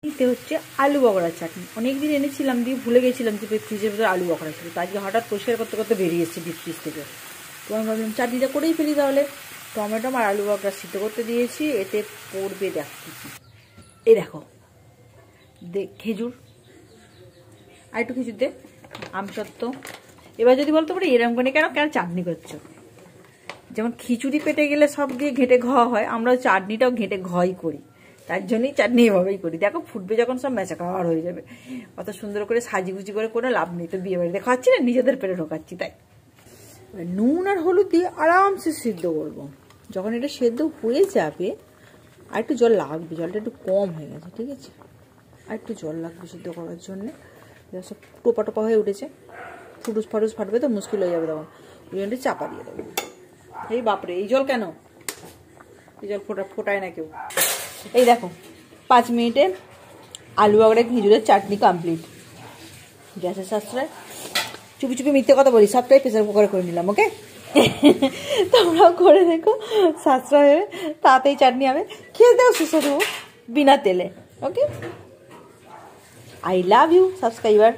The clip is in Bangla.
এতে হচ্ছে আলু বকড়ার চাটনি। অনেকদিন এনেছিলাম, দিয়ে ভুলে গেছিলাম যে ফ্রিজের ভিতরে আলু বকড়া ছিল। আজকে হঠাৎ পরিষ্কার করতে করতে বেরিয়ে এসেছে ডিপ ফ্রিজ থেকে। তো আমি ভাবলাম চাটনিটা করেই ফেলি তাহলে। টমেটো আর আলু বকড়া সিদ্ধ করতে দিয়েছি। এতে পড়বে দেখো, এই দেখো খেজুর, আর একটু খেজুর দে, আমসত্ত্ব। এবার যদি বলতে পারি এরকম করে কেন কেন চাটনি করছো? যেমন খিচুড়ি পেটে গেলে সব দিয়ে ঘেঁটে ঘ হয়, আমরাও চাটনিটাও ঘেঁটে ঘই করি। তার জন্যই চাটনি এভাবেই করি। দেখো ফুটবে যখন সব মেচাকার হয়ে যাবে। অত সুন্দর করে সাজিগুজি করে কোনো লাভ নেই। তো বিয়ে বাড়িতে খাচ্ছি না, নিজেদের পেটে ঢোকাচ্ছি। তাই নুন আর হলুদ দিয়ে আরামসে সিদ্ধ করবো। যখন এটা সেদ্ধ হয়ে যাবে আর একটু জল লাগবে, জলটা একটু কম হয়ে গেছে, ঠিক আছে? আর একটু জল লাগবে সিদ্ধ করার জন্যে। সব টোপা টোপা হয়ে উঠেছে, ফুটুস ফাটুস ফাটবে তো মুশকিল হয়ে যাবে তখন। ওই জন্য চাপা দিয়ে দেবো। এই বাপরে, এই জল কেন? এই জল ফোটায় না কেউ। এই দেখো 5 মিনিটে আলু বকড়া খেজুরের চাটনি কমপ্লিট। গ্যাসের সাশ্রয়, চুপি চুপি মিথ্যে কথা বলি, সবটাই প্রেসার কুকারে করে নিলাম। ওকে, তোমরাও করে দেখো, সাশ্রয় হবে, তাতেই চাটনি হবে, খেয়ে দেও সুস্বাদু বিনা তেলে। ওকে, I love you subscriber.